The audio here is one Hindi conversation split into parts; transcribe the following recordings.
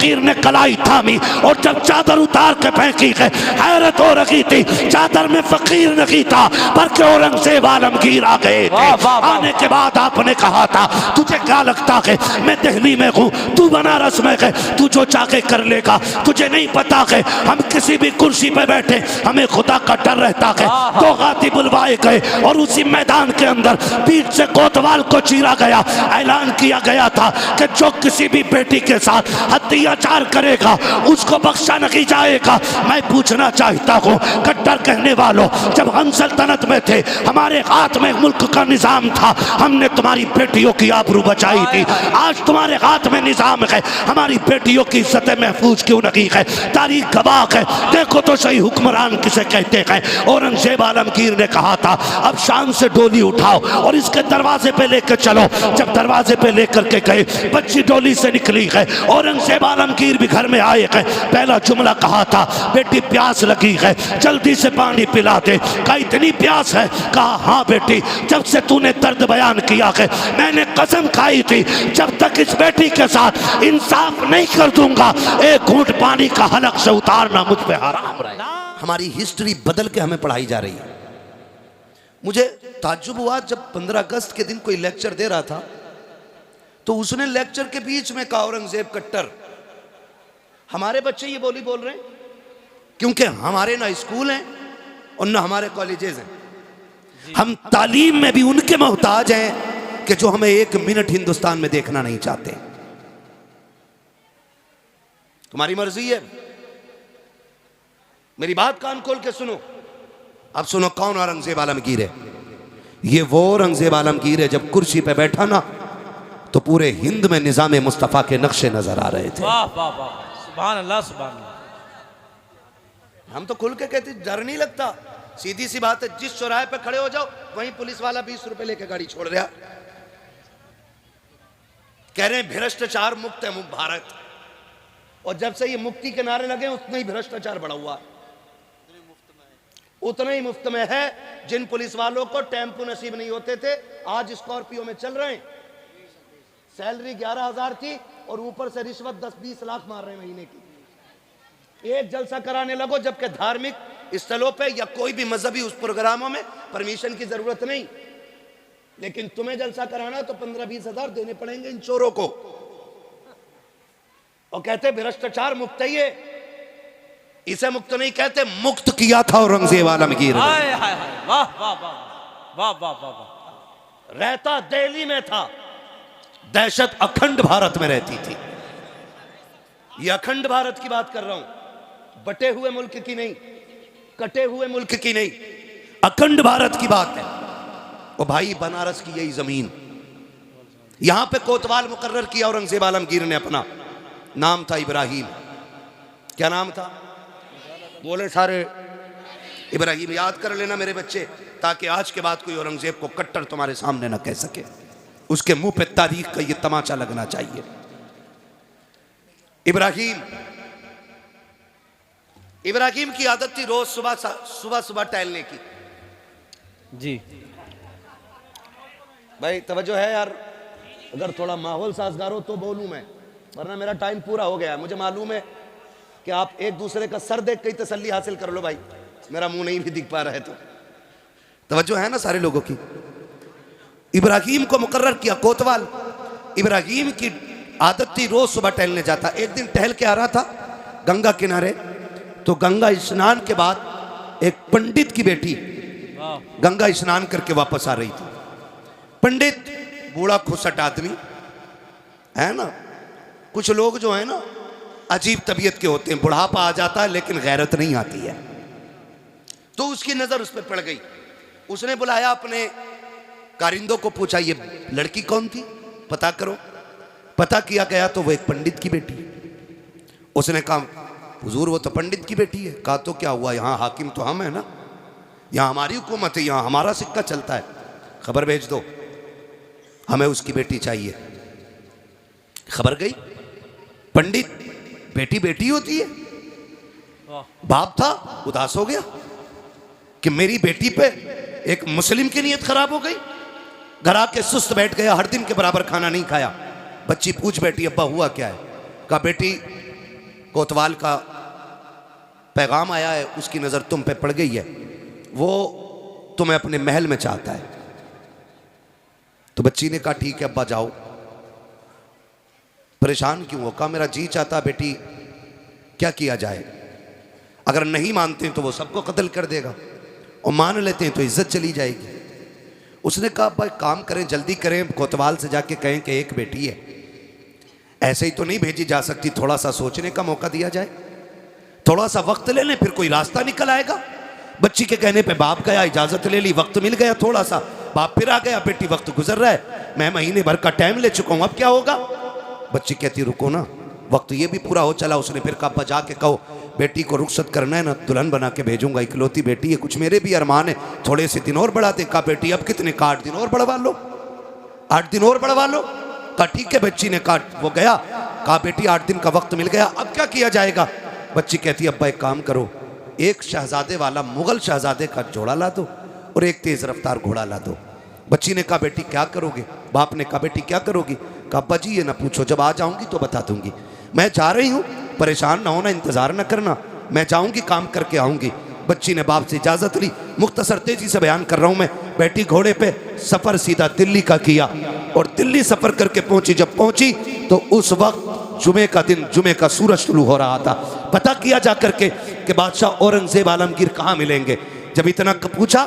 फकीर ने कलाई थामी और जब चादर उतार के फेंकी है, हैरत हो रही थी। चादर में फकीर नहीं था बल्कि औरंगजेब आलमगीर आ गए थे। आने के बाद आपने कहा था तुझे क्या लगता है मैं दिल्ली में हूँ, तू बनारस में है, तू जो चाहे कर लेगा। तुझे नहीं पता है हम किसी भी कुर्सी पे बैठे हमें खुदा का डर रहता है। तो गाती बुलवाए गए और उसी मैदान के अंदर पीठ से कोतवाल को चीरा गया। ऐलान किया गया था कि जो किसी भी बेटी के साथ अत्याचार करेगा उसको बख्शा नहीं जाएगा। मैं पूछना चाहता हूँ कट्टर कहने वालों, जब हम सल्तनत में थे हमारे हाथ में मुल्क का निजाम था, हमने तुम्हारी बेटियों की आबरू बचाई थी। आज तुम्हारे हाथ में निजाम है, हमारी बेटियों की इज्जत महफूज क्यों नहीं है? तारीख गवाह है, देखो तो सही हुक्मरान किसे कहते हैं। औरंगजेब आलमगीर ने कहा था अब शाम से डोली उठाओ और इसके दरवाजे पे लेकर चलो। जब दरवाजे पे लेकर के गए, बच्ची डोली से निकली है। औरंगजेब आलमगीर भी घर में आए हैं। पहला जुमला कहा था बेटी प्यास लगी है, जल्दी से पानी पिला दे। कहा इतनी प्यास है? कहा हाँ बेटी, जब से तूने दर्द बयान किया है मैंने कसम खाई थी जब तक इस बेटी के साथ इंसाफ नहीं कर दूंगा एक घूंट पानी का हलक से उतारना मुझ पे हराम रहेगा। हमारी हिस्ट्री बदल के हमें पढ़ाई जा रही है। मुझे ताज्जुब हुआ जब 15 अगस्त के दिन कोई लेक्चर दे रहा था तो उसने लेक्चर के बीच में कहा औरंगजेब कट्टर। हमारे बच्चे ये बोली बोल रहे हैं क्योंकि हमारे ना स्कूल हैं और ना हमारे कॉलेजेस हैं। हम तालीम में भी उनके मोहताज हैं कि जो हमें एक मिनट हिंदुस्तान में देखना नहीं चाहते। तुम्हारी मर्जी है, मेरी बात कान खोल के सुनो। अब सुनो कौन औरंगजेब आलमगीर है। ये वो औरंगजेब आलमगीर है जब कुर्सी पे बैठा ना तो पूरे हिंद में निजाम मुस्तफा के नक्शे नजर आ रहे थे। वाह वाह वाह, सुभान अल्लाह सुभान अल्लाह। हम तो खुल के कहते डर नहीं लगता, सीधी सी बात है। जिस चौराहे पे खड़े हो जाओ वहीं पुलिस वाला 20 रुपए लेके गाड़ी छोड़ रहा। कह रहे हैं भ्रष्टाचार मुक्त है भारत, और जब से ये मुक्ति के नारे लगे उतना ही भ्रष्टाचार बढ़ा हुआ। उतना ही मुफ्त में है। जिन पुलिस वालों को टेम्पो नसीब नहीं होते थे आज स्कॉर्पियो में चल रहे हैं। सैलरी 11,000 थी और ऊपर से रिश्वत 10-20 लाख मार रहे हैं महीने की। एक जलसा कराने लगो जबकि धार्मिक स्थलों पे या कोई भी मजहबी उस प्रोग्रामों में परमिशन की जरूरत नहीं, लेकिन तुम्हें जलसा कराना तो 15-20 हजार देने पड़ेंगे इन चोरों को। और कहते भ्रष्टाचार मुक्त है ये, इसे मुक्त नहीं कहते, मुक्त किया था औरंगजेब आलमगीर। वाह वाह वाह वाह वाह वाह। रहता दिल्ली में था, दहशत अखंड भारत में रहती थी। ये अखंड भारत की बात कर रहा हूं, बटे हुए मुल्क की नहीं, कटे हुए मुल्क की नहीं, अखंड भारत की बात है। ओ भाई बनारस की यही जमीन, यहां पे कोतवाल मुकर्रर किया औरंगजेब आलमगीर ने अपना। नाम था इब्राहिम। क्या नाम था? बोले सारे इब्राहिम। याद कर लेना मेरे बच्चे, ताकि आज के बाद कोई औरंगजेब को कट्टर तुम्हारे सामने ना कह सके। उसके मुंह पे तारीख का ये तमाचा लगना चाहिए। इब्राहिम की आदत थी रोज सुबह टहलने की। जी भाई तवज्जो है यार, अगर थोड़ा माहौल साजगार हो तो बोलूं मैं, वरना मेरा टाइम पूरा हो गया है। मुझे मालूम है कि आप एक दूसरे का सर देख के ही तसल्ली हासिल कर लो भाई, मेरा मुंह नहीं भी दिख पा रहा है तो तवज्जो है ना सारे लोगों की। इब्राहिम को मुकर्रर किया कोतवाल। इब्राहिम की आदत थी रोज सुबह टहलने जाता। एक दिन टहल के आ रहा था गंगा किनारे, तो गंगा स्नान के बाद एक पंडित की बेटी गंगा स्नान करके वापस आ रही थी। पंडित बूढ़ा खुसट आदमी है ना, कुछ लोग जो है ना अजीब तबीयत के होते हैं, बुढ़ापा आ जाता है लेकिन गैरत नहीं आती है। तो उसकी नजर उस पर पड़ गई। उसने बुलाया अपने कारिंदों को, पूछा ये लड़की कौन थी, पता करो। पता किया गया तो वो एक पंडित की बेटी। उसने कहा हुजूर वो तो पंडित की बेटी है। कहा तो क्या हुआ, यहाँ हाकिम तो हम है ना, यहाँ हमारी हुकूमत है, यहाँ हमारा सिक्का चलता है, खबर भेज दो, हमें उसकी बेटी चाहिए। खबर गई, पंडित बेटी बेटी होती है। बाप था उदास हो गया कि मेरी बेटी पे एक मुस्लिम की नीयत खराब हो गई। घर आके सुस्त बैठ गया, हर दिन के बराबर खाना नहीं खाया। बच्ची पूछ बैठी अब्बा हुआ क्या है? कहा बेटी कोतवाल का पैगाम आया है, उसकी नज़र तुम पे पड़ गई है, वो तुम्हें अपने महल में चाहता है। तो बच्ची ने कहा ठीक है अब्बा जाओ। परेशान क्यों हो? कहा मेरा जी चाहता बेटी, क्या किया जाए, अगर नहीं मानते हैं तो वो सबको कत्ल कर देगा, और मान लेते हैं तो इज्जत चली जाएगी। उसने कहा भाई काम करें, जल्दी करें, कोतवाल से जाके कहें कि एक बेटी है, ऐसे ही तो नहीं भेजी जा सकती, थोड़ा सा सोचने का मौका दिया जाए, थोड़ा सा वक्त ले लें, फिर कोई रास्ता निकल आएगा। बच्ची के कहने पे बाप गया, इजाज़त ले ली, वक्त मिल गया थोड़ा सा, बाप फिर आ गया, बेटी वक्त गुजर रहा है, मैं महीने भर का टाइम ले चुका हूँ, अब क्या होगा। बच्ची कहती रुको ना, वक्त ये भी पूरा हो चला। उसने फिर कहा जा के कहो बेटी को रुखसत करना है ना, दुल्हन बना के भेजूंगा, इकलौती बेटी है, कुछ मेरे भी अरमान है, थोड़े से दिन और बढ़ा दे। कहा बेटी अब कितने का, 8 दिन और बढ़वा लो, 8 दिन और बढ़वा लो। कहा ठीक है। बच्ची ने कहा, वो गया, कहा बेटी 8 दिन का वक्त मिल गया, अब क्या किया जाएगा। बच्ची कहती अब्बा एक काम करो, एक शहजादे वाला मुगल शहजादे का जोड़ा ला दो और एक तेज रफ्तार घोड़ा ला दो। बच्ची ने कहा बेटी क्या करोगे। बाप ने कहा बेटी क्या करोगी। कहा अब्बा जी ये ना पूछो, जब आ जाऊंगी तो बता दूंगी, मैं जा रही हूँ, परेशान ना होना, इंतजार ना करना, मैं जाऊंगी काम करके आऊंगी। बच्ची ने बाप से इजाजत ली। मुख्तसर तेजी से बयान कर रहा हूं मैं। बैठी घोड़े पे, सफर सीधा दिल्ली का किया और दिल्ली सफर करके पहुंची। जब पहुंची तो उस वक्त जुमे का दिन, जुमे का सूरज शुरू हो रहा था। पता किया जा करके कि बादशाह औरंगजेब आलमगीर कहाँ मिलेंगे। जब इतना पूछा,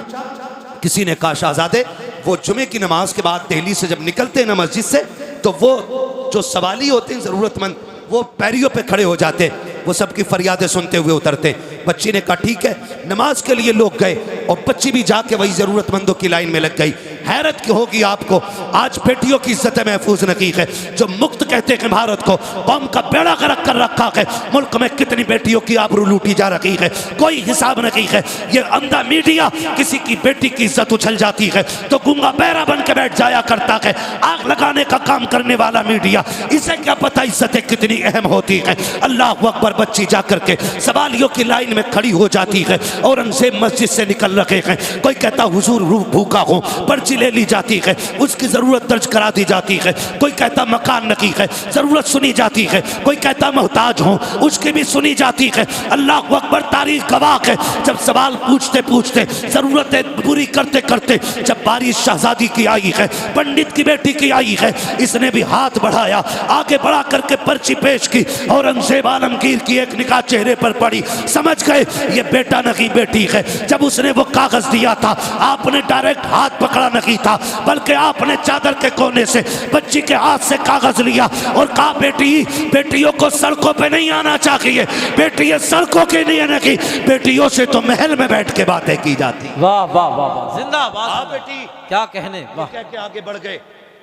किसी ने कहा शहजादे वो जुमे की नमाज के बाद दिल्ली से जब निकलते हैं ना मस्जिद से, तो वो जो सवाली होते हैं ज़रूरतमंद, वो पैरियों पे खड़े हो जाते, वो सबकी फरियादें सुनते हुए उतरते। बच्ची ने कहा ठीक है। नमाज के लिए लोग गए और बच्ची भी जाके वही ज़रूरतमंदों की लाइन में लग गई। हैरत की होगी आपको, आज बेटियों की इज्जत महफूज नहीं है। जो मुक्त कहते हैं भारत को, कौम का बेड़ा गर्क कर रखा है, मुल्क में कितनी बेटियों की आबरू लूटी जा रही है, कोई हिसाब नहीं है। ये अंधा मीडिया, किसी की बेटी की इज्जत उछल जाती है तो गूंगा बहरा बन के बैठ जाया करता है। आग लगाने का काम करने वाला मीडिया, इसे क्या पता इज्जतें कितनी अहम होती है। अल्लाह अकबर। बच्ची जाकर के सवालियों की लाइन में खड़ी हो जाती है। औरंगजेब मस्जिद से निकल रहे हैं। कोई कहता हुजूर भूखा हो, पर्ची ले ली जाती है, उसकी जरूरत दर्ज करा दी जाती है। कोई कहता मकान नहीं है, जरूरत सुनी जाती है। कोई कहता मोहताज हो, उसकी भी सुनी जाती है। अल्लाह अकबर। तारीख गवाह है, जब सवाल पूछते पूछते, जरूरतें पूरी करते करते, जब बारी शहजादी की आई है, पंडित की बेटी की आई है, इसने भी हाथ बढ़ाया, आगे बढ़ा करके पर्ची पेश की। औरंगजेब आलमगीर की एक निगाह चेहरे पर पड़ी, समझ गए ये बेटा नहीं बेटी है। जब उसने वो कागज दिया था, आपने डायरेक्ट हाथ पकड़ा नहीं था, बल्कि आपने चादर के कोने से बच्ची के हाथ से कागज लिया और कहा बेटी, बेटियों को सड़कों पे नहीं आना चाहिए, बेटी ये सड़कों के नहीं आने की, बेटियों से तो महल में बैठ के बातें की जाती। वाह वाह वाह वाह, जिंदाबाद। हाँ बेटी, क्या कहने, वाह। कह के आगे बढ़ गए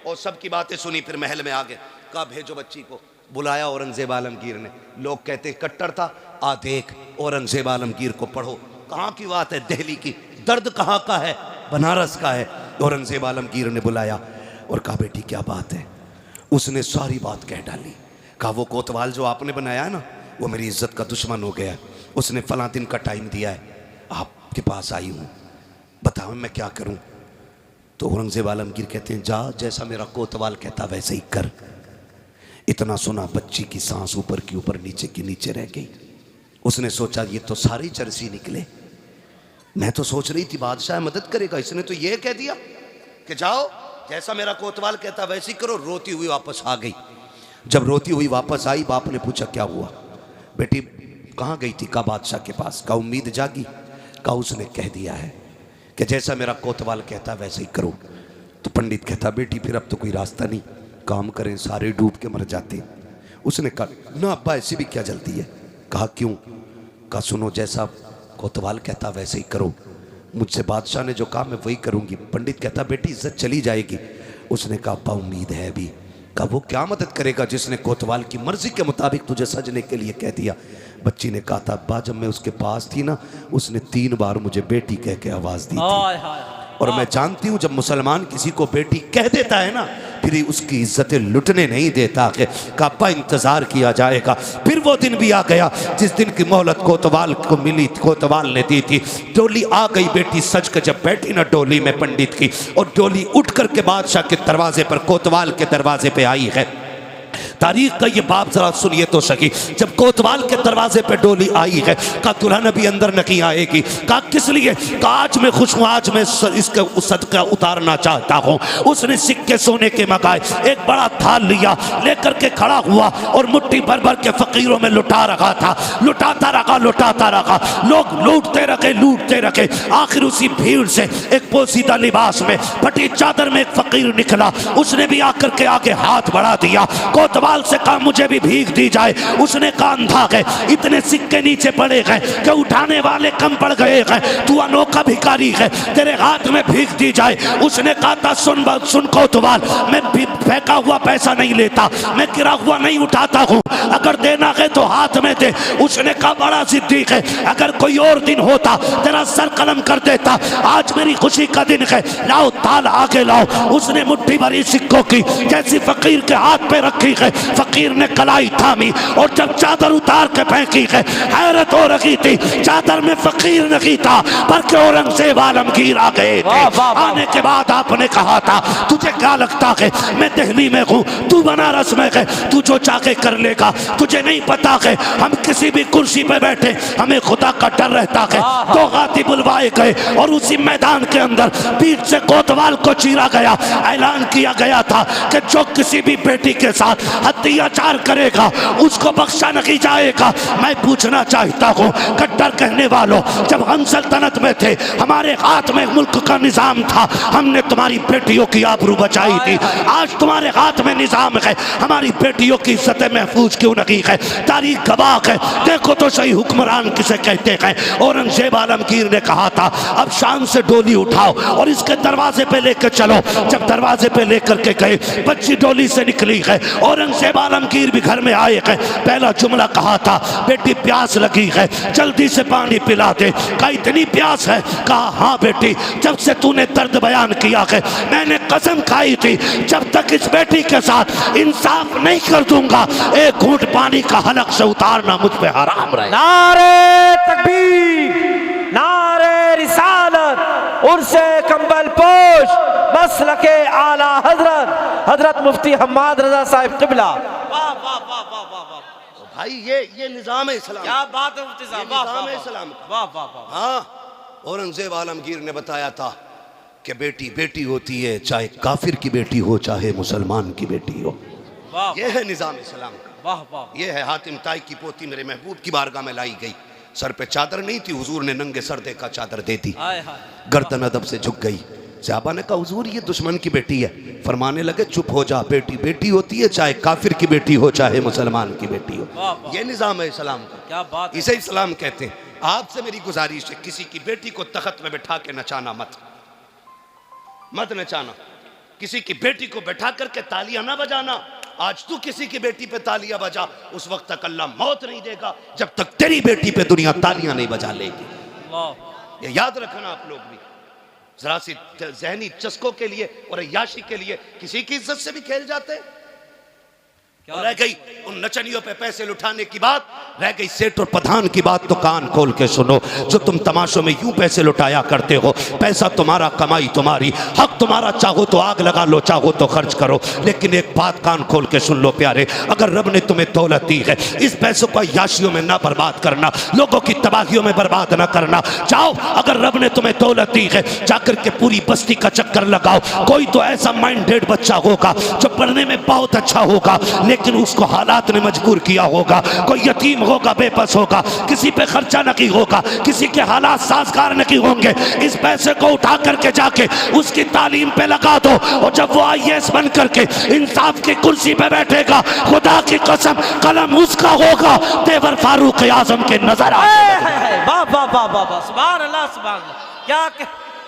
और सबकी बातें सुनी, फिर महल में आ गए। कहा भेजो बच्ची को। बुलाया औरंगजेब आलमगीर ने। लोग कहते कट्टर था, आ देख औरंगजेब आलमगीर को पढ़ो। कहाँ की बात है, दिल्ली की। दर्द कहाँ का है, बनारस का है। औरंगजेब आलमगीर ने बुलाया और कहा बेटी क्या बात है। उसने सारी बात कह डाली। कहा वो कोतवाल जो आपने बनाया है ना, वो मेरी इज्जत का दुश्मन हो गया है। उसने फला दिन का टाइम दिया है, आपके पास आई हूँ, बताओ मैं क्या करूँ। तो औरंगजेब आलमगीर कहते हैं जा, जैसा मेरा कोतवाल कहता वैसे ही कर। इतना सुना, बच्ची की सांस ऊपर की ऊपर, नीचे की नीचे रह गई। उसने सोचा ये तो सारी चरसी निकले। मैं तो सोच रही थी बादशाह मदद करेगा, इसने तो ये कह दिया कि जाओ जैसा मेरा कोतवाल कहता वैसे ही करो। रोती हुई वापस आ गई। जब रोती हुई वापस आई, बाप ने पूछा क्या हुआ बेटी, कहाँ गई थी। कहा बादशाह के पास। कहा उम्मीद जागी। कहा उसने कह दिया है कि जैसा मेरा कोतवाल कहता वैसे ही करो। तो पंडित कहता बेटी फिर अब तो कोई रास्ता नहीं, काम करें, सारे डूब के मर जाते। उसने कहा ना अब्बा ऐसी भी क्या जल्दी है। कहा क्यों। कहा सुनो, जैसा कोतवाल कहता वैसे ही करो, मुझसे बादशाह ने जो कहा मैं वही करूंगी। पंडित कहता बेटी इज्जत चली जाएगी। उसने कहा अब्बा उम्मीद है अभी। कहा वो क्या मदद करेगा जिसने कोतवाल की मर्जी के मुताबिक तुझे सजने के लिए कह दिया। बच्ची ने कहा था अब्बा जब मैं उसके पास थी ना, उसने 3 बार मुझे बेटी कह के आवाज़ दी थी। और मैं जानती हूँ जब मुसलमान किसी को बेटी कह देता है ना, फिर उसकी इज्जतें लुटने नहीं देता है। कापा इंतजार किया जाएगा। फिर वो दिन भी आ गया जिस दिन की मोहलत कोतवाल को मिली, कोतवाल ने दी थी। डोली आ गई, बेटी सज के जब बैठी ना डोली में पंडित की, और डोली उठ करके बादशाह के दरवाजे पर, कोतवाल के दरवाजे पे आई है। तारीख का ये बाप जरा सुनिए तो सकी। जब कोतवाल के दरवाजे पे डोली आई है, कहा दुल्हन अभी अंदर नहीं आएगी। कहा किस लिए? कहा आज मैं खुश हूँ, आज मैं इसका सदका उतारना चाहता हूँ। उसने सिक्के सोने के मंगाए, एक बड़ा थाल लिया, लेकर के खड़ा हुआ और मुट्ठी भर भर के फकीरों में लुटा रखा था। लुटाता रखा, लोग लूटते रखे। आखिर उसी भीड़ से एक पोसीदा लिबास में, फटी चादर में एक फकीर निकला। उसने भी आकर के आगे हाथ बढ़ा दिया। कोतवाल से कहा मुझे भी भीख दी जाए। उसने कहा अंधा गए, इतने सिक्के नीचे पड़े गए कि उठाने वाले कम पड़ गए हैं, तू अनोखा भिखारी है, तेरे हाथ में भीख दी जाए। उसने कहा था सुन कोतवाल, मैं फेंका हुआ पैसा नहीं लेता, मैं गिरा हुआ नहीं उठाता हूँ, अगर देना है तो हाथ में दे। उसने कहा बड़ा सिद्दीक है, अगर कोई और दिन होता तेरा सर कलम कर देता, आज मेरी खुशी का दिन है, लाओ थाल आगे लाओ। उसने मुट्ठी भरी सिक्कों की जैसी फकीर के हाथ पे रखी है, फकीर ने कलाई थामी और जब चादर उतार के फेंकी है, हैरत हो रही थी। चादर में फकीर नहीं था बल्कि औरंगजेब आलमगीर आ गए थे। आने के बाद आपने कहा था तुझे क्या लगता है मैं दिल्ली में हूँ, तू बनारस में है, तू जो चाहे कर लेगा, तुझे नहीं पता है हम किसी भी कुर्सी पे बैठे हमें खुदा का डर रहता है। तो गाती बुलवाए गए और उसी मैदान के अंदर पीठ से कोतवाल को चीरा गया। ऐलान किया गया था कि जो किसी भी बेटी के साथ अत्याचार करेगा उसको बख्शा नहीं जाएगा। मैं पूछना चाहता हूँ कट्टर कहने वालों, जब हम सल्तनत में थे, हमारे हाथ में मुल्क का निजाम था, हमने तुम्हारी बेटियों की आबरू बचाई थी। आज तुम्हारे हाथ में निजाम है, हमारी बेटियों की इज्जत महफूज क्यों नहीं है? तारीख गवाह है, देखो तो सही हुक्मरान किसे कहते हैं। औरंगजेब आलमगीर ने कहा था अब शाम से डोली उठाओ और इसके दरवाजे पे लेकर चलो। जब दरवाजे पे लेकर के गए, बच्ची डोली से निकली है। औरंगजेब आलमगीर भी घर में आए हैं। पहला जुमला कहा था बेटी प्यास लगी है, जल्दी से पानी पिला दे। कहा इतनी प्यास है? कहा हाँ बेटी, जब से तूने दर्द बयान किया है मैंने कसम खाई थी जब तक इस बेटी के साथ इंसाफ नहीं कर दूंगा एक घूंट पानी का हलक से उतारना मुझ पे हराम रहे। नारे तकबीर, नारे रिसालत, उर्से कंबल पोश, मसलके आला हजरत हजरत मुफ्ती हम्माद रजा साहिब किबला। वाह वाह वाह वाह वाह वाह, भाई ये निजाम है इस्लाम, क्या बात है मुफ्ती साहब, वाह निजाम है वाह इस्लाम का। वाह वाह वाह। हाँ, औरंगजेब आलमगीर ने बताया था कि बेटी बेटी होती है, चाहे काफिर की बेटी हो चाहे मुसलमान की बेटी हो। वाह ये है निजाम इस्लाम का। वाह वाह। ये है हातिम ताई की पोती मेरे महबूब की बारगाह में लाई गई। सर पे चादर नहीं थी, हुजूर ने नंगे सर देखा चादर दे दी, हाय हाय। गर्दन अदब से झुक गई। सहाबा ने कहा हुजूर ये दुश्मन की बेटी है। फरमाने लगे चुप हो जा, बेटी बेटी होती है, चाहे काफिर की बेटी हो चाहे मुसलमान की बेटी हो। वाह वाह। ये निजाम है इस्लाम का, क्या बात है। इसे इस्लाम कहते हैं। आपसे मेरी गुजारिश है किसी की बेटी को तख्त में बैठा के नचाना मत नचाना, किसी की बेटी को बैठा करके तालियां ना बजाना। आज तू किसी की बेटी पे तालियां बजा, उस वक्त तक अल्लाह मौत नहीं देगा जब तक तेरी बेटी पे दुनिया तालियां नहीं बजा लेगी। वाह। ये याद रखना आप लोग भी, जरा सी जहनी चस्कों के लिए और अय्याशी के लिए किसी की इज्जत से भी खेल जाते हैं। रह गई उन नचनियों पे पैसे लुटाने की बात, रह गई सेठ और प्रधान की बात, तो कान खोल के सुनो। जो तुम तमाशों में यूं पैसे लुटाया करते हो, पैसा तुम्हारा, कमाई तुम्हारी, हक तुम्हारा, चाहो तो आग लगा लो, चाहो तो खर्च करो। लेकिन एक बात कान खोल के सुन लो प्यारे, अगर रब ने तुम्हें दौलत दी है, इस पैसों को अय्याशियों में ना बर्बाद करना, लोगों की तबाहियों में बर्बाद ना करना। जाओ, अगर रब ने तुम्हें दौलत दी है, जाकर के पूरी बस्ती का चक्कर लगाओ। कोई तो ऐसा माइंडेड बच्चा होगा जो पढ़ने में बहुत अच्छा होगा, लेकिन उसको हालात ने मजबूर किया होगा। कोई यतीम होगा, बेबस होगा, किसी पे खर्चा नहीं होगा, किसी के हालात साजगार नहीं होंगे। इस पैसे को उठा करके जाके उसकी तालीम पे लगा दो, और जब वो IAS बन करके इंसाफ की कुर्सी पे बैठेगा, खुदा की कसम कलम उसका होगा, तेवर फारूक आजम के नजर आए। वाह वाह वाह वाह वाह, सुभान अल्लाह सुभान अल्लाह। क्या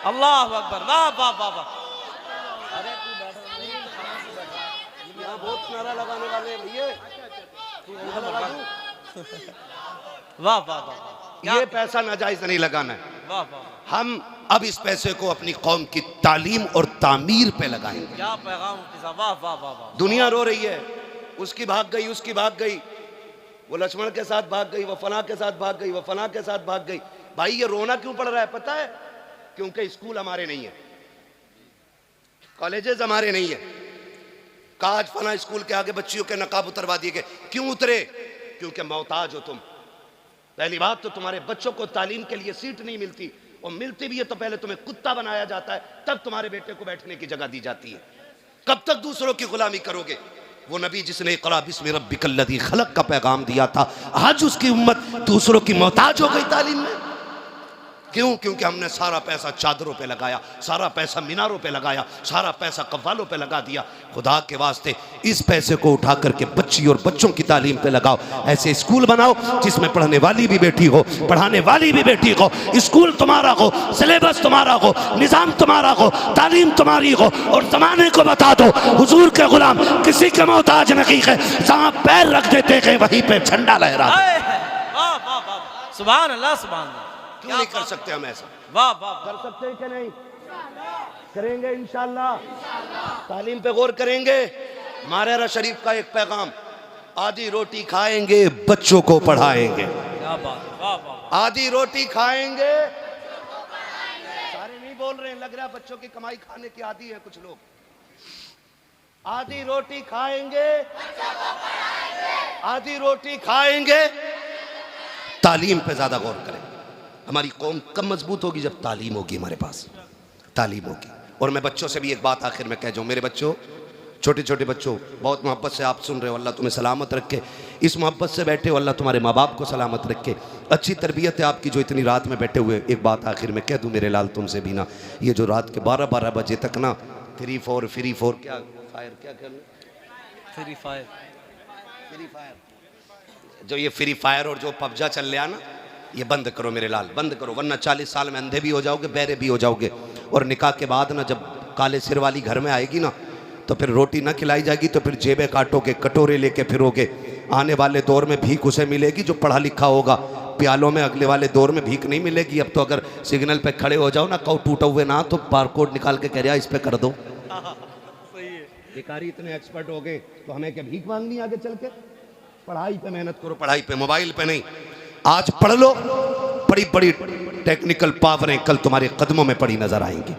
अल्लाह अकबर, वाह वाह वाह वाह। बहुत नारा लगाने वाले हैं भैया, वाह वाह वाह। ये पैसा नाजायज नहीं लगाना है। वाह वाह। हम अब इस पैसे को अपनी कौम की तालीम और तामीर पे लगाएंगे। क्या पैगाम मुफ्ती साहब, वाह वाह वाह वाह। दुनिया रो रही है, उसकी भाग गई, उसकी भाग गई, वो लक्ष्मण के साथ भाग गई, वो फला के साथ भाग गई, वो फला के साथ भाग गई। भाई ये रोना क्यों पड़ रहा है पता है? क्योंकि स्कूल हमारे नहीं है, कॉलेजेस हमारे नहीं है, कहा आज फला स्कूल के आगे बच्चियों के नकाब उतरवा दिए गए। क्यों उतरे? क्योंकि मोहताज हो तुम। पहली बात तो तुम्हारे बच्चों को तालीम के लिए सीट नहीं मिलती, और मिलती भी है तो पहले तुम्हें कुत्ता बनाया जाता है, तब तुम्हारे बेटे को बैठने की जगह दी जाती है। कब तक दूसरों की गुलामी करोगे? वो नबी जिसने इक़रा बिस्मि रब्बिकल्लज़ी खलक़ का पैगाम दिया था, आज उसकी उम्मत दूसरों की मोहताज हो गई तालीम में। क्यों? क्योंकि हमने सारा पैसा चादरों पे लगाया, सारा पैसा मीनारों पे लगाया, सारा पैसा कव्वालों पे लगा दिया। खुदा के वास्ते इस पैसे को उठा करके बच्ची और बच्चों की तालीम पे लगाओ। ऐसे स्कूल बनाओ जिसमें पढ़ने वाली भी बेटी हो, पढ़ाने वाली भी बेटी हो, स्कूल तुम्हारा हो, सिलेबस तुम्हारा हो, निज़ाम तुम्हारा हो, तालीम तुम्हारी हो, और ज़माने को बता दो हुजूर के गुलाम किसी के मोहताज नहीं है। जहाँ पैर रख देते हैं वहीं पे झंडा लहरा। वाह वाह वाह, सुभान अल्लाह सुभान अल्लाह। क्यों नहीं कर सकते हम ऐसा? वाह वाह, कर सकते हैं कि नहीं? करेंगे इंशाअल्लाह। तालीम पे गौर करेंगे। मारेरा शरीफ का एक पैगाम, आधी रोटी खाएंगे बच्चों को पढ़ाएंगे। क्या बात, वाह वाह। आधी रोटी खाएंगे, सारे नहीं बोल रहे हैं, लग रहा है बच्चों की कमाई खाने की आदी है कुछ लोग। आधी रोटी खाएंगे, आधी रोटी खाएंगे। तालीम पे ज्यादा गौर करें। हमारी कौम कब मजबूत होगी? जब तालीम होगी, हमारे पास तालीम होगी। और मैं बच्चों से भी एक बात आखिर में कह जाऊँ, मेरे बच्चों, छोटे छोटे बच्चों, बहुत मोहब्बत से आप सुन रहे हो, अल्लाह तुम्हें सलामत रखे। इस मोहब्बत से बैठे हो, अल्लाह तुम्हारे माँ बाप को सलामत रखे। अच्छी तरबियत है आपकी जो इतनी रात में बैठे हुए। एक बात आखिर में कह दूँ मेरे लाल तुमसे भी ना, ये जो रात के 12-12 बजे तक ना फ्री फोर क्या फायर, क्या कर फ्री फायर, जो ये फ्री फायर और जो पबजा चल रहा ना, ये बंद करो मेरे लाल, बंद करो, वरना 40 साल में अंधे भी हो जाओगे, बहरे भी हो जाओगे। और निकाह के बाद ना जब काले सिर वाली घर में आएगी ना, तो फिर रोटी ना खिलाई जाएगी, तो फिर जेबें काटोगे, कटोरे लेके फिरोगे। आने वाले दौर में भीख उसे मिलेगी जो पढ़ा लिखा होगा, प्यालों में अगले वाले दौर में भीख नहीं मिलेगी। अब तो अगर सिग्नल पे खड़े हो जाओ ना, कहो टूटा हुए ना, तो बारकोड निकाल के कह रहा इस पे कर दो। बेकारी इतने एक्सपर्ट हो गए तो हमें क्या भीख मांगनी आगे चल के? पढ़ाई पे मेहनत करो, पढ़ाई पे, मोबाइल पे नहीं। आज पढ़ लो, बड़ी बड़ी टेक्निकल पावरें कल तुम्हारे कदमों में पड़ी नजर आएंगी।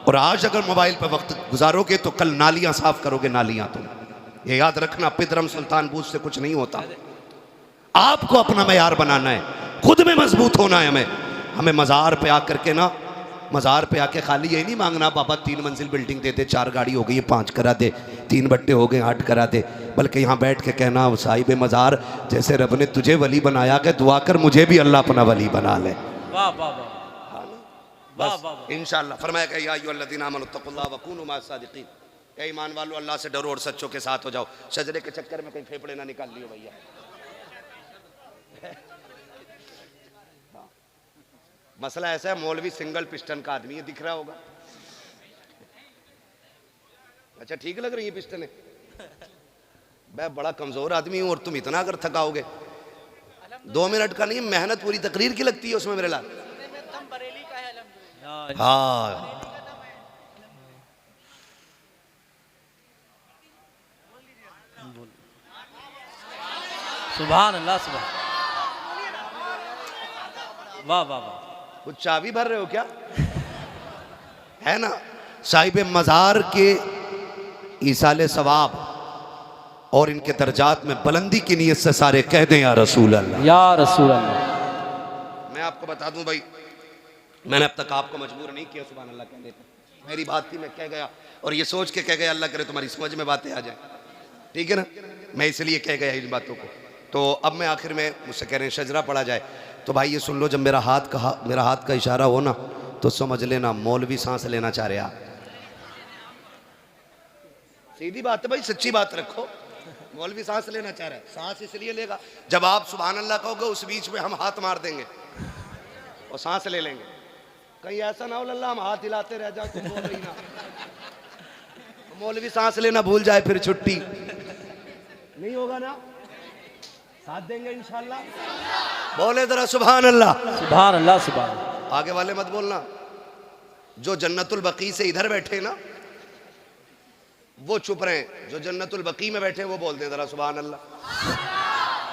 और आज अगर मोबाइल पे वक्त गुजारोगे तो कल नालियां साफ करोगे, नालियां। तुम ये याद रखना, पिदरम सुल्तान बूझ से कुछ नहीं होता। आपको अपना मयार बनाना है, खुद में मजबूत होना है। हमें मज़ार पे आकर के ना, मज़ार पे आके खाली यही नहीं मांगना बाबा 3 मंजिल बिल्डिंग दे दे, 4 गाड़ी हो गई 5 करा दे, 3 बट्टे हो गए 8 करा दे, बल्कि यहाँ बैठ के कहना साहिब मज़ार जैसे रब ने तुझे वली बनाया कि दुआ कर मुझे भी अल्लाह अपना वली बना ले। वाह वाह वाह, बस इंशाअल्लाह फरमाया या अय्युहल्लज़ीना आमनू तक़ुल्लाह वकूनू मअस सादिक़ीन। ए ईमान वालों, अल्लाह से डरो और सच्चों के साथ हो जाओ। शजरे के चक्कर में कहीं फेफड़े ना निकाल लियो भैया। मसला ऐसा है, मौलवी सिंगल पिस्टन का आदमी है, दिख रहा होगा। अच्छा ठीक लग रही है पिस्टन है? मैं बड़ा कमजोर आदमी हूं और तुम इतना अगर थकाओगे। 2 मिनट का नहीं, मेहनत पूरी तकरीर की लगती है उसमें मेरे लाल। हाँ सुभान अल्लाह, सुभान, वाह वाह वाह। कुछ चाबी भर रहे हो क्या? है ना, साहिब मज़ार के ईसाले सवाब और इनके दर्जात में बुलंदी की नीयत से सारे कह दें या रसूल अल्लाह, या रसूल अल्लाह। मैं आपको बता दूं भाई, मैंने अब तक आपको मजबूर नहीं किया सुभान अल्लाह कहने पर। मेरी बात थी, मैं कह गया और ये सोच के कह गया अल्लाह करे तुम्हारी समझ में बातें आ जाए, ठीक है ना। मैं इसलिए कह गया इन बातों को। तो अब मैं आखिर में, मुझसे कह रहे हैं शजरा पढ़ा जाए, तो भाई ये सुन लो, जब मेरा हाथ का इशारा हो ना, तो समझ लेना मौलवी सांस लेना चाह रहे। आप सीधी बात है भाई, सच्ची बात रखो। मौलवी सांस लेना चाह रहा है, सांस इसलिए लेगा जब आप सुभान अल्लाह कहोगे, उस बीच में हम हाथ मार देंगे और सांस ले लेंगे। कहीं ऐसा ना हो अल्लाह हम हाथ हिलाते रह जाओ, तुम बोल रही ना, मौलवी सांस लेना भूल जाए, फिर छुट्टी नहीं होगा ना। साथ देंगे इंशाल्लाह। बोले जरा सुभान अल्लाह, सुभान अल्लाह, सुभान अल्लाह। आगे वाले मत बोलना। जो जन्नतुल बकी से इधर बैठे ना वो चुप रहे, जो जन्नतुल बकी में बैठे वो बोल दें जरा सुभान अल्लाह।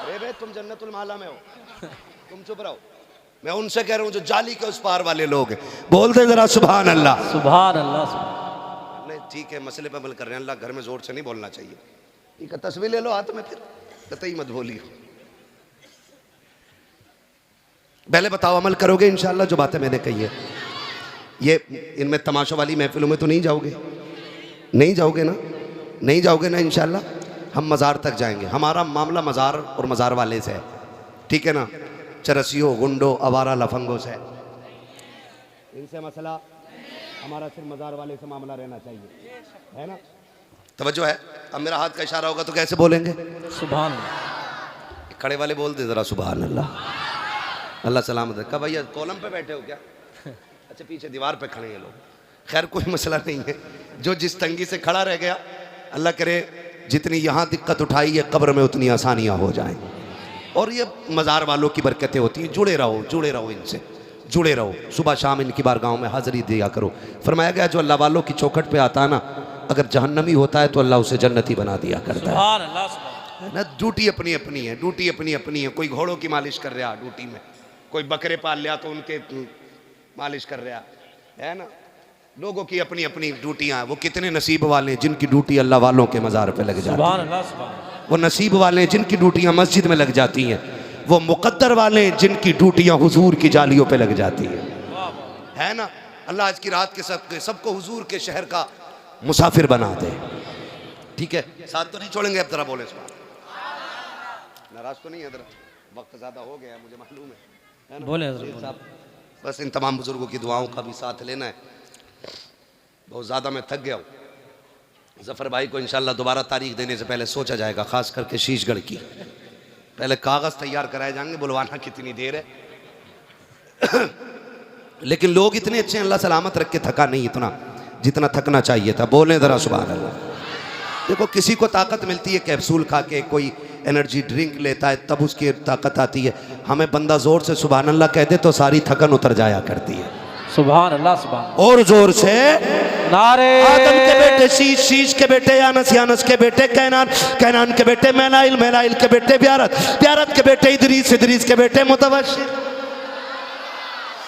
अरे भाई तुम जन्नतुल माला में हो, तुम चुप रहो। मैं उनसे कह रहा हूँ जो जाली के उस पार वाले लोग हैं, बोल दे जरा सुभान अल्लाह, सुभान अल्लाह, सुभान। ठीक है, मसले पर अमल कर रहे हैं, अल्लाह घर में जोर से नहीं बोलना चाहिए। ठीक है, तस्वीर ले लो हाथ में, फिर कतई मत बोलिए। पहले बताओ अमल करोगे इंशाल्लाह जो बातें मैंने कही है? ये इनमें तमाशा वाली महफिलों में तो नहीं जाओगे? नहीं जाओगे ना? नहीं जाओगे ना इंशाल्लाह? हम मज़ार तक जाएंगे। हमारा मामला मज़ार और मज़ार वाले से है, ठीक है ना? चरसियों, गुंडों, आवारा लफंगों से इनसे मसला, हमारा सिर्फ मज़ार वाले से मामला रहना चाहिए, है ना? तवज्जो है? अब मेरा हाथ का इशारा होगा तो कैसे बोलेंगे? सुभान अल्लाह। खड़े वाले बोल दे ज़रा सुभान अल्लाह, अल्लाह सलामत है। कब भैया कॉलम पे बैठे हो क्या? अच्छा, पीछे दीवार पे खड़े हैं लोग। खैर कोई मसला नहीं है, जो जिस तंगी से खड़ा रह गया, अल्लाह करे जितनी यहाँ दिक्कत उठाई है कब्र में उतनी आसानियाँ हो जाएं। और ये मज़ार वालों की बरकतें होती हैं। जुड़े रहो इनसे, जुड़े रहो। सुबह शाम इनकी बारगाहों में हाज़िरी दिया करो। फरमाया गया जो अल्लाह वालों की चौखट पे आता है ना, अगर जहन्नमी होता है तो अल्लाह उसे जन्नती बना दिया करता है। सुभान अल्लाह, सुभान ना ड्यूटी अपनी अपनी है, ड्यूटी अपनी अपनी है। कोई घोड़ों की मालिश कर रहा ड्यूटी में, कोई बकरे पाल लिया तो उनके मालिश कर रहा है ना। लोगों की अपनी अपनी ड्यूटियां हैं। वो कितने नसीब वाले हैं जिनकी ड्यूटी अल्लाह वालों के मज़ार पे लग जाती है। सुभान अल्लाह, सुभान। वो नसीब वाले हैं जिनकी ड्यूटियां मस्जिद में लग जाती हैं। वो मुकद्दर वाले हैं जिनकी ड्यूटियां हुजूर की जालियों पे लग जाती हैं, है ना। अल्लाह आज की रात के सबको हुजूर के शहर का मुसाफिर बना दे। ठीक है, साथ तो नहीं छोड़ेंगे। अब जरा बोले, नाराज तो नहीं है? जरा वक्त ज़्यादा हो गया मुझे मालूम है ना? बोले साहब, बस इन तमाम बुजुर्गों की दुआओं का भी साथ लेना है। बहुत ज़्यादा मैं थक गया हूँ। ज़फ़र भाई को इंशाल्लाह दोबारा तारीख देने से पहले सोचा जाएगा, ख़ास करके शीशगढ़ की। पहले कागज़ तैयार कराए जाएंगे, बुलवाना कितनी देर है। लेकिन लोग इतने अच्छे हैं, अल्लाह सलामत रख के थका नहीं इतना जितना थकना चाहिए था। बोलें ज़रा सुभान अल्लाह। देखो, किसी को ताकत मिलती है कैप्सूल खा के, कोई एनर्जी ड्रिंक लेता है तब उसकी ताकत आती है। हमें बंदा ज़ोर से सुभान अल्लाह कह दे तो सारी थकन उतर जाया करती है। सुभान अल्लाह, सुभान। और जोर से नारे आदम के बेटे शीश, शीश के बेटे यानस, यानस के बेटे कैनान, कैनान के बेटे मैनाइल, मैनाइल के बेटे ब्यारत, ब्यारत के बेटे इदरीस, इदरीस के बेटे मुतवशिक,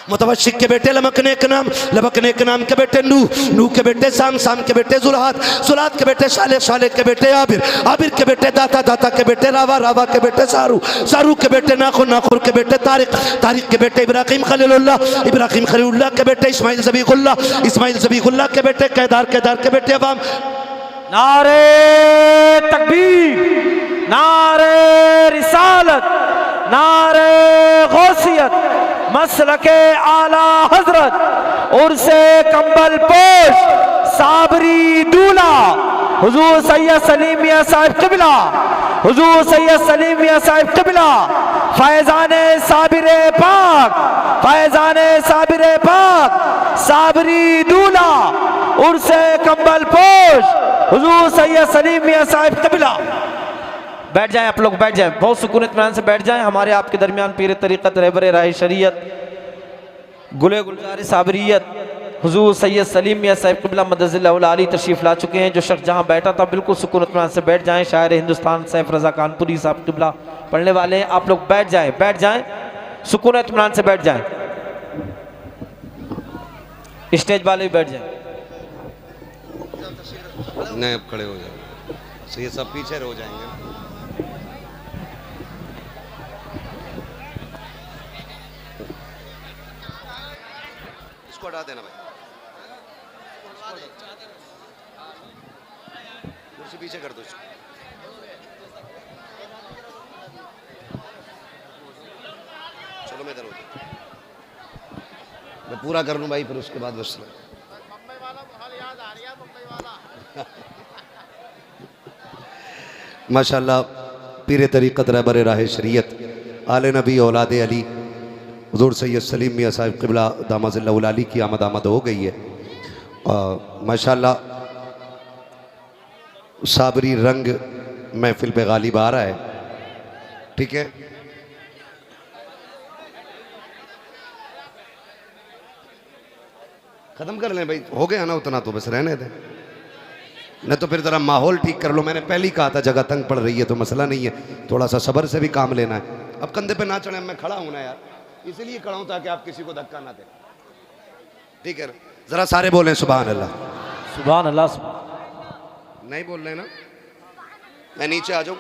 मुतवशिक के बेटे लमकने के नाम, लमकने के नाम के बेटे नूह, नूह के बेटे साम, साम के बेटे जुलहात, जुलहात के बेटे शाले, शाले के बेटे आबिर, आबिर के बेटे दाता, दाता के बेटे रावा, रावा के बेटे सारू, सारू के बेटे नाखुर, नाखुर के बेटे तारिक, तारिक के बेटे इब्राहिम खलीलुल्लाह, इब्राहिम खलीलुल्लाह के बेटे इस्माइल ज़बीहुल्लाह, इस्माइल ज़बीहुल्लाह के बेटे केदार, केदार के बेटे अवाम। नारे तकबीर, नारे रिसालत, नारे गौसियत, मसलके आला हजरत, उर्से कंबल पोश, साबरी दूल्हा हुजूर सैयद सलीम मियां साहिब क़िबला, हुजूर सैयद सलीम मियां साहिब क़िबला, फैज़ाने साबिरे पाक, फैज़ाने साबिरे पाक, साबरी दूल्हा, उर्से कंबल पोश, हुजूर सैयद सलीम मियां साहिब क़िबला। बैठ जाएं आप लोग, बैठ जाएं, बहुत सुकून इत्मीनान से बैठ जाएं। हमारे आपके दरमियान पीर तरीक़त, रहबर राह शरीयत, गुले गुलजार साबरियत, हुजूर सैयद सलीम मियां साहिब क़िबला मदज़िल्लाहुल आली तशरीफ़ ला चुके हैं। जो शख्स जहां बैठा था बिल्कुल सुकून इत्मीनान से बैठ जाएं। शायर हिंदुस्तान सैफ रज़ा कानपुरी साहब क़िबला पढ़ने वाले हैं। आप लोग बैठ जाएं, बैठ जाएं, सुकून इत्मीनान से बैठ जाएं। स्टेज वाले भी बैठ जाएं। नहीं, अब खड़े हो जाए, सो ये सब पीछे हो जाएंगे। इसको हटा देना भाई, कुर्सी पीछे कर दो इसको। चलो मैं इधर हो जाऊं, मैं पूरा कर लूँ भाई, फिर उसके बाद बस। माशाअल्लाह, पीर तरीक़त, रहबर राह शरीयत, आले नबी, औलाद अली, हुज़ूर सैयद सलीम मियां साहिब क़िबला दामज़िल्लाहुल आली की आमद हो गई है। माशाअल्लाह, साबरी रंग महफिल पे गालिब आ रहा है। ठीक है, ख़त्म कर लें भाई, हो गया ना उतना, तो बस रहने दें, नहीं तो फिर ज़रा माहौल ठीक कर लो। मैंने पहले ही कहा था जगह तंग पड़ रही है तो मसला नहीं है, थोड़ा सा सब्र से भी काम लेना है। अब कंधे पे ना चढ़े, मैं खड़ा हूं ना यार, इसलिए खड़ा हूं ताकि आप किसी को धक्का ना दें। ठीक है ना, ज़रा सारे बोलें सुभान अल्लाह। सुभान अल्लाह सुभान। नहीं बोल रहे ना, मैं नीचे आ जाऊं,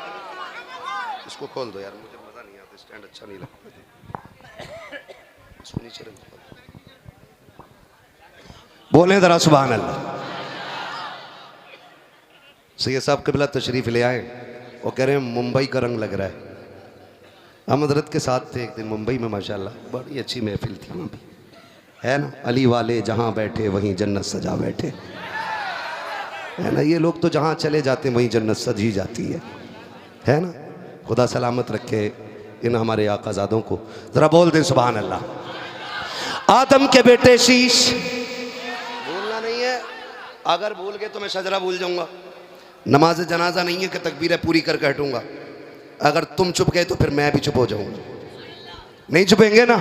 इसको खोल दो यार, मुझे मजा नहीं आता, स्टैंड अच्छा नहीं लगता, इसको नीचे रख दो। बोले जरा सुभान अल्लाह। सैयद साहब क़िबला तशरीफ ले आए, वो कह रहे हैं मुंबई का रंग लग रहा है। हम हजरत के साथ थे एक दिन मुंबई में, माशाल्लाह बड़ी अच्छी महफिल थी वहाँ भी, है ना। अली वाले जहाँ बैठे वहीं जन्नत सजा बैठे, है ना। ये लोग तो जहाँ चले जाते हैं वहीं जन्नत सज ही जाती है ना। खुदा सलामत रखे इन हमारे आकाज़ादों को। ज़रा बोल दें सुभान अल्लाह। आदम के बेटे शीश, भूलना नहीं है, अगर भूल गए तो मैं शजरा भूल जाऊँगा। नमाज जनाजा नहीं है कि तकबीरें पूरी करके हटूँगा, अगर तुम चुप गए तो फिर मैं भी चुप हो जाऊँगा। नहीं चुपेंगे ना।